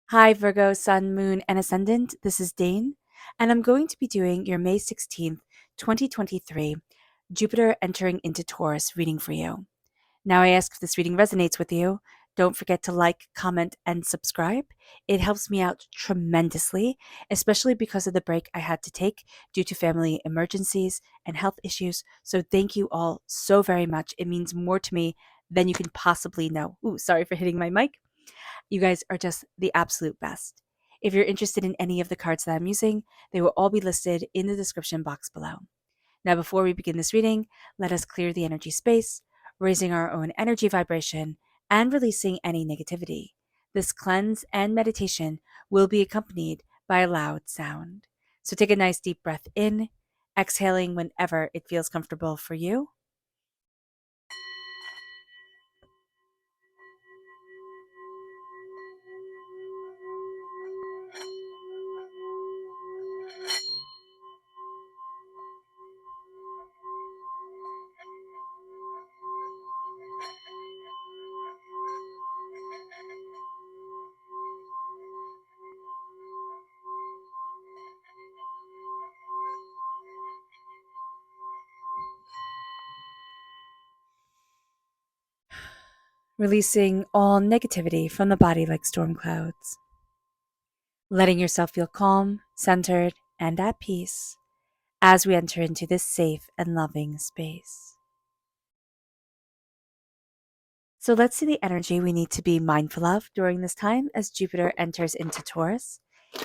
Hi, Virgo, Sun, Moon, and Ascendant. This is Dane, and I'm going to be doing your May 16th, 2023 Jupiter entering into Taurus reading for you. Now, I ask if this reading resonates with you. Don't forget to like, comment, and subscribe. It helps me out tremendously, especially because of the break I had to take due to family emergencies and health issues. So, thank you all so very much. It means more to me than you can possibly know. Ooh, sorry for hitting my mic. You guys are just the absolute best. If you're interested in any of the cards that I'm using, they will all be listed in the description box below. Now, before we begin this reading, let us clear the energy space, raising our own energy vibration and releasing any negativity. This cleanse and meditation will be accompanied by a loud sound. So take a nice deep breath in, exhaling whenever it feels comfortable for you. Releasing all negativity from the body like storm clouds. Letting yourself feel calm, centered, and at peace as we enter into this safe and loving space. So let's see the energy we need to be mindful of during this time as Jupiter enters into Taurus.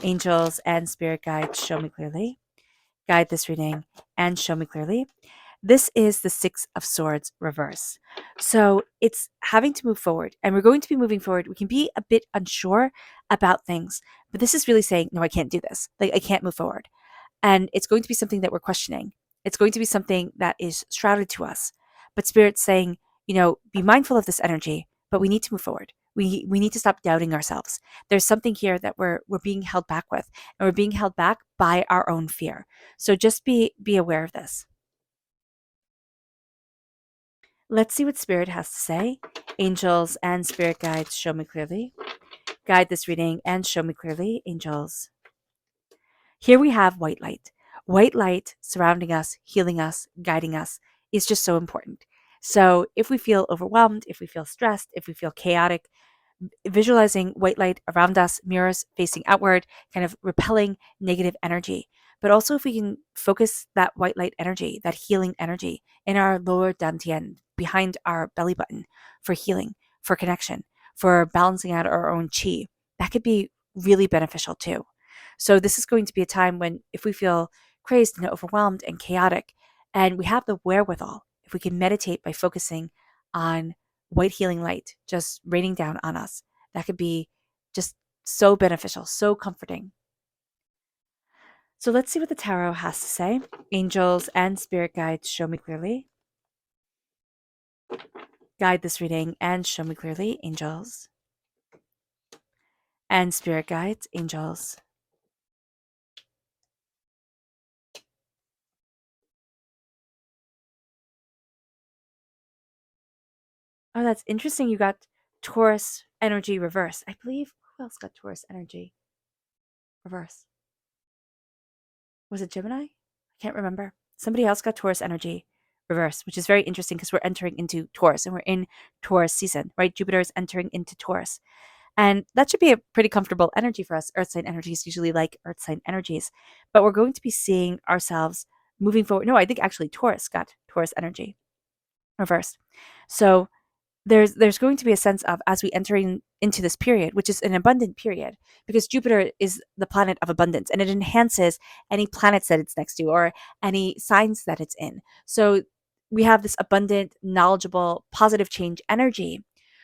Angels and spirit guides show me clearly. Guide this reading and show me clearly. This is the Six of Swords reverse. So it's having to move forward, and we're going to be moving forward. We can be a bit unsure about things, but this is really saying, no, I can't do this. Like, I can't move forward. And it's going to be something that we're questioning. It's going to be something that is shrouded to us. But Spirit's saying, be mindful of this energy, but we need to move forward. We need to stop doubting ourselves. There's something here that we're being held back with, and we're being held back by our own fear. So just be aware of this. Let's see what Spirit has to say. Angels and spirit guides show me clearly. Guide this reading and show me clearly, angels. Here we have white light. White light surrounding us, healing us, guiding us is just so important. So if we feel overwhelmed, if we feel stressed, if we feel chaotic, visualizing white light around us, mirrors facing outward, kind of repelling negative energy. But also if we can focus that white light energy, that healing energy in our lower dantian, behind our belly button for healing, for connection, for balancing out our own chi, that could be really beneficial too. So this is going to be a time when if we feel crazed and overwhelmed and chaotic, and we have the wherewithal, if we can meditate by focusing on white healing light just raining down on us, that could be just so beneficial, so comforting. So let's see what the tarot has to say. Angels and spirit guides show me clearly. Guide this reading and show me clearly, angels. And spirit guides, angels. Oh, that's interesting. You got Taurus energy reverse. I believe, who else got Taurus energy reverse? Was it Gemini? I can't remember. Somebody else got Taurus energy reverse, which is very interesting because we're entering into Taurus and we're in Taurus season, right? Jupiter is entering into Taurus. And that should be a pretty comfortable energy for us. Earth sign energies usually like Earth sign energies, but we're going to be seeing ourselves moving forward. No, I think actually Taurus got Taurus energy reversed. So there's going to be a sense of as we entering into this period, which is an abundant period, because Jupiter is the planet of abundance and it enhances any planets that it's next to or any signs that it's in. So we have this abundant, knowledgeable, positive change energy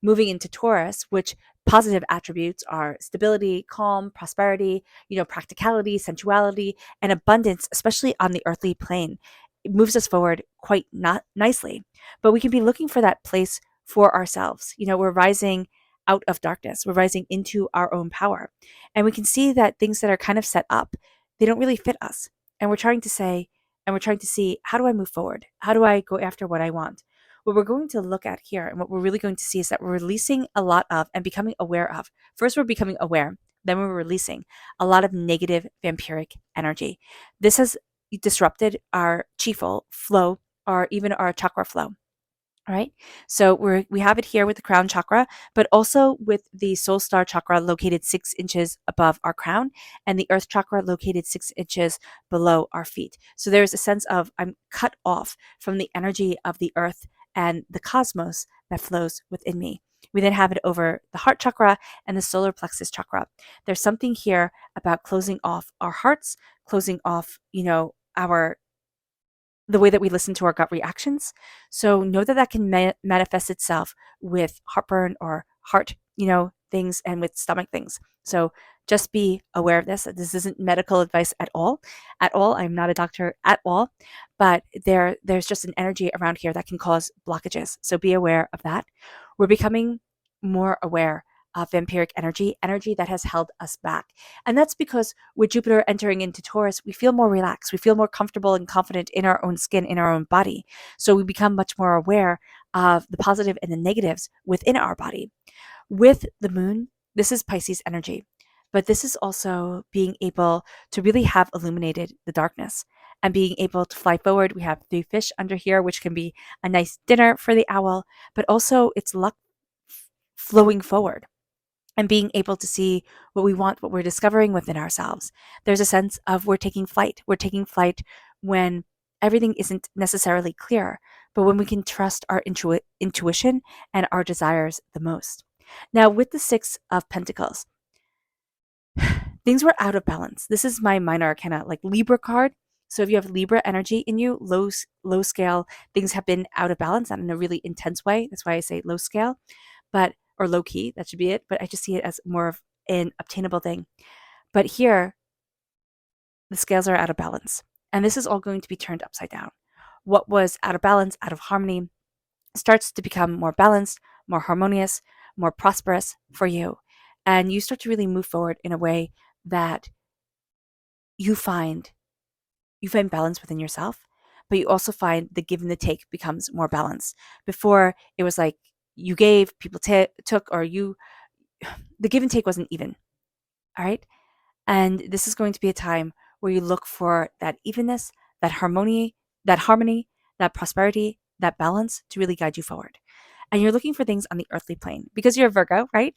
moving into Taurus, which positive attributes are stability, calm, prosperity, practicality, sensuality, and abundance, especially on the earthly plane. It moves us forward quite not nicely. But we can be looking for that place for ourselves. We're rising out of darkness. We're rising into our own power. And we can see that things that are kind of set up, they don't really fit us. And we're trying to say, and we're trying to see, how do I move forward? How do I go after what I want? What we're going to look at here and what we're really going to see is that we're releasing a lot of and becoming aware of. First, we're becoming aware. then we're releasing a lot of negative vampiric energy. This has disrupted our chi flow or even our chakra flow. All right. So we have it here with the crown chakra, but also with the soul star chakra located 6 inches above our crown and the earth chakra located 6 inches below our feet. So there's a sense of I'm cut off from the energy of the earth and the cosmos that flows within me. We then have it over the heart chakra and the solar plexus chakra. There's something here about closing off our hearts, closing off, our the way that we listen to our gut reactions. So know that that can manifest itself with heartburn or heart, things and with stomach things. So just be aware of this. This isn't medical advice at all. At all. I'm not a doctor at all, but there's just an energy around here that can cause blockages. So be aware of that. We're becoming more aware of vampiric energy that has held us back. And that's because with Jupiter entering into Taurus, we feel more relaxed. We feel more comfortable and confident in our own skin, in our own body. So we become much more aware of the positive and the negatives within our body. With the moon, this is Pisces energy, but this is also being able to really have illuminated the darkness and being able to fly forward. We have 3 fish under here, which can be a nice dinner for the owl, but also it's luck flowing forward and being able to see what we want, what we're discovering within ourselves. There's a sense of we're taking flight. We're taking flight when everything isn't necessarily clear, but when we can trust our intuition and our desires the most. Now, with the 6 of Pentacles, things were out of balance. This is my minor arcana, like Libra card. So if you have Libra energy in you, low scale, things have been out of balance, not in a really intense way. That's why I say low scale, or low key, that should be it. But I just see it as more of an obtainable thing. But here, the scales are out of balance. And this is all going to be turned upside down. What was out of balance, out of harmony, starts to become more balanced, more harmonious, more prosperous for you. And you start to really move forward in a way that you find balance within yourself, but you also find the give and the take becomes more balanced. Before, it was like you gave, people took, or the give and take wasn't even. All right. And this is going to be a time where you look for that evenness, that harmony, that prosperity, that balance to really guide you forward. And you're looking for things on the earthly plane because you're a Virgo, right?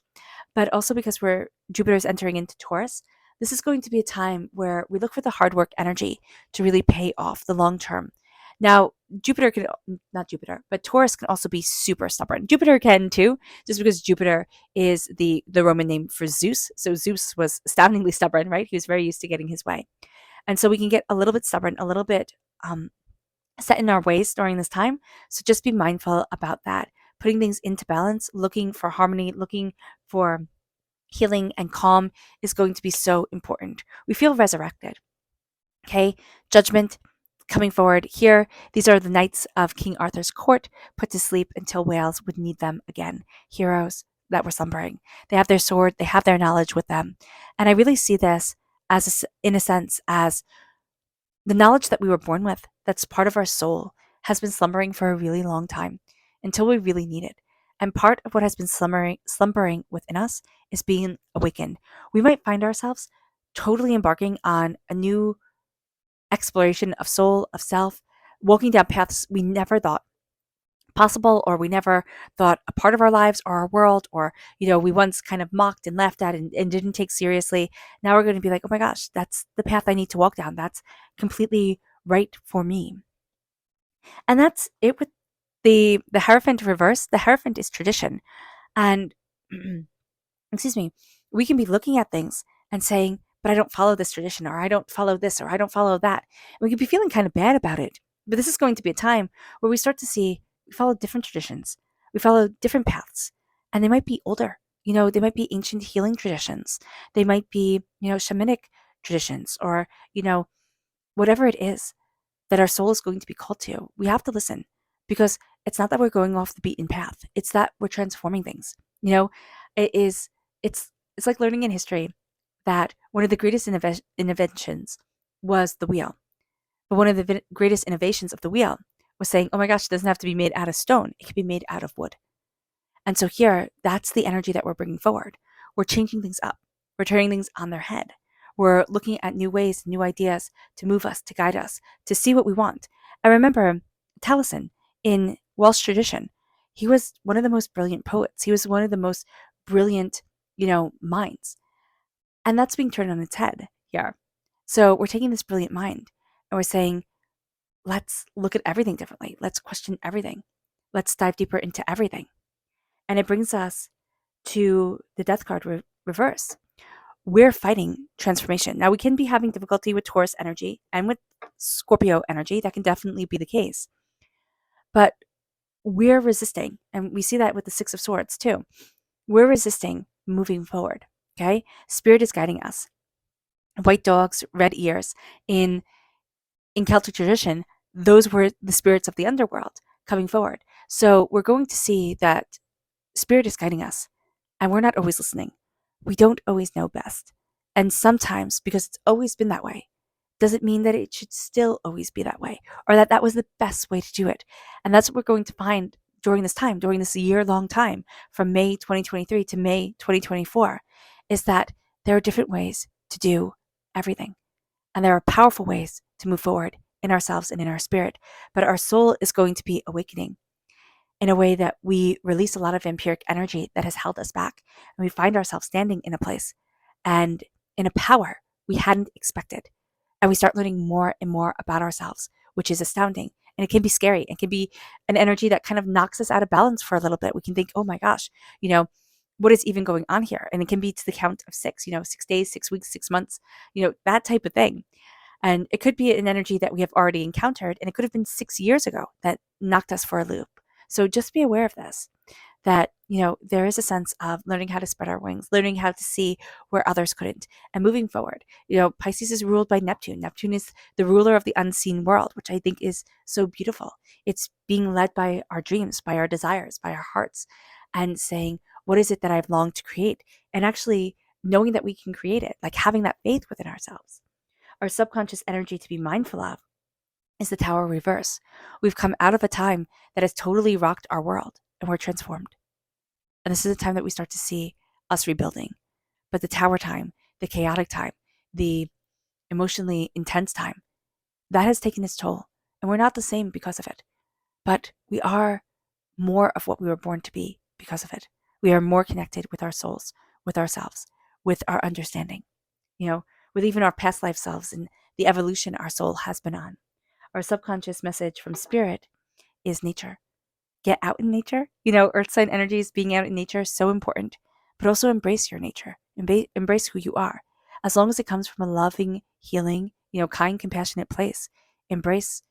But also because Jupiter's entering into Taurus. This is going to be a time where we look for the hard work energy to really pay off the long term. Now, but Taurus can also be super stubborn. Jupiter can too, just because Jupiter is the Roman name for Zeus. So Zeus was astoundingly stubborn, right? He was very used to getting his way. And so we can get a little bit stubborn, a little bit set in our ways during this time. So just be mindful about that. Putting things into balance, looking for harmony, looking for healing and calm is going to be so important. We feel resurrected. Okay, judgment coming forward here. These are the knights of King Arthur's court, put to sleep until Wales would need them again. Heroes that were slumbering. They have their sword, they have their knowledge with them. And I really see this in a sense, as the knowledge that we were born with, that's part of our soul, has been slumbering for a really long time until we really need it. And part of what has been slumbering within us is being awakened. We might find ourselves totally embarking on a new exploration of soul, of self, walking down paths we never thought possible, or we never thought a part of our lives or our world, or we once kind of mocked and laughed at and didn't take seriously. Now we're going to be like, oh my gosh, that's the path I need to walk down. That's completely right for me. And that's it with the Hierophant reverse. The Hierophant is tradition. And excuse me, we can be looking at things and saying, but I don't follow this tradition, or I don't follow this, or I don't follow that. And we could be feeling kind of bad about it. But this is going to be a time where we start to see we follow different traditions. We follow different paths. And they might be older. They might be ancient healing traditions. They might be, shamanic traditions, or, whatever it is that our soul is going to be called to. We have to listen, because it's not that we're going off the beaten path. It's that we're transforming things. It's like learning in history that one of the greatest inventions was the wheel. But one of the greatest innovations of the wheel was saying, oh my gosh, it doesn't have to be made out of stone. It can be made out of wood. And so here, that's the energy that we're bringing forward. We're changing things up. We're turning things on their head. We're looking at new ways, new ideas to move us, to guide us, to see what we want. I remember Taliesin in Welsh tradition. He was one of the most brilliant poets. He was one of the most brilliant, minds. And that's being turned on its head here. So we're taking this brilliant mind and we're saying, let's look at everything differently. Let's question everything. Let's dive deeper into everything. And it brings us to the death card reverse. We're fighting transformation. Now, we can be having difficulty with Taurus energy and with Scorpio energy. That can definitely be the case. But we're resisting. And we see that with the Six of Swords too. We're resisting moving forward. Okay. Spirit is guiding us. White dogs, red ears. In Celtic tradition, those were the spirits of the underworld coming forward. So we're going to see that Spirit is guiding us, and we're not always listening. We don't always know best. And sometimes, because it's always been that way, doesn't mean that it should still always be that way, or that that was the best way to do it. And that's what we're going to find during this time, during this year-long time, from May 2023 to May 2024, is that there are different ways to do everything. And there are powerful ways to move forward in ourselves and in our spirit. But our soul is going to be awakening in a way that we release a lot of vampiric energy that has held us back. And we find ourselves standing in a place and in a power we hadn't expected. And we start learning more and more about ourselves, which is astounding. And it can be scary. It can be an energy that kind of knocks us out of balance for a little bit. We can think, oh my gosh, what is even going on here? And it can be to the count of 6, 6 days, 6 weeks, 6 months, that type of thing. And it could be an energy that we have already encountered, and it could have been 6 years ago that knocked us for a loop. So just be aware of this, that, there is a sense of learning how to spread our wings, learning how to see where others couldn't, and moving forward. Pisces is ruled by Neptune. Neptune is the ruler of the unseen world, which I think is so beautiful. It's being led by our dreams, by our desires, by our hearts, and saying, what is it that I've longed to create? And actually knowing that we can create it, like having that faith within ourselves. Our subconscious energy to be mindful of is the Tower reverse. We've come out of a time that has totally rocked our world, and we're transformed. And this is a time that we start to see us rebuilding. But the Tower time, the chaotic time, the emotionally intense time, that has taken its toll. And we're not the same because of it. But we are more of what we were born to be because of it. We are more connected with our souls, with ourselves, with our understanding, with even our past life selves and the evolution our soul has been on. Our subconscious message from spirit is nature. Get out in nature. Earth sign energies, being out in nature is so important, but also embrace your nature. Embrace who you are. As long as it comes from a loving, healing, kind, compassionate place, embrace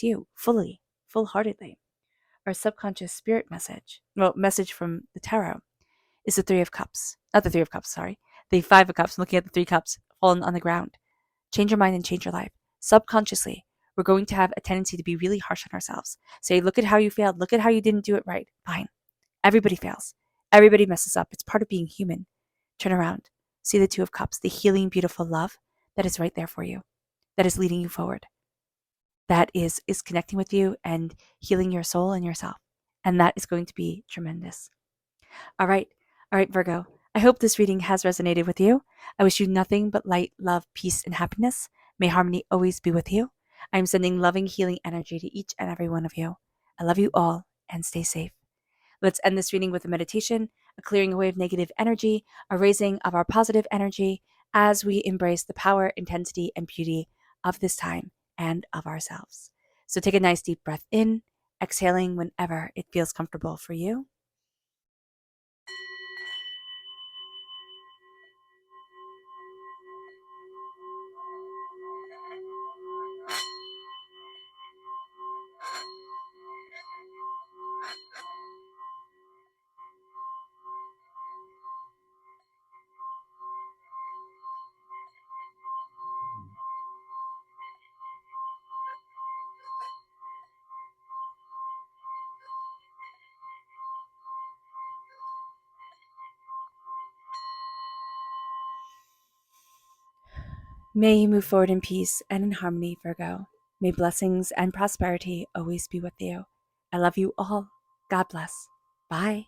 you fully, full-heartedly. Our subconscious spirit message from the tarot is the Three of Cups. Not the Three of Cups, sorry. The Five of Cups. I'm looking at the 3 cups fallen on the ground. Change your mind and change your life. Subconsciously, we're going to have a tendency to be really harsh on ourselves. Say, look at how you failed. Look at how you didn't do it right. Fine. Everybody fails. Everybody messes up. It's part of being human. Turn around. See the Two of Cups, the healing, beautiful love that is right there for you, that is leading you forward, that is connecting with you and healing your soul and yourself. And that is going to be tremendous. All right, Virgo. I hope this reading has resonated with you. I wish you nothing but light, love, peace, and happiness. May harmony always be with you. I am sending loving, healing energy to each and every one of you. I love you all, and stay safe. Let's end this reading with a meditation, a clearing away of negative energy, a raising of our positive energy as we embrace the power, intensity, and beauty of this time and of ourselves. So take a nice deep breath in, exhaling whenever it feels comfortable for you. May you move forward in peace and in harmony, Virgo. May blessings and prosperity always be with you. I love you all. God bless. Bye.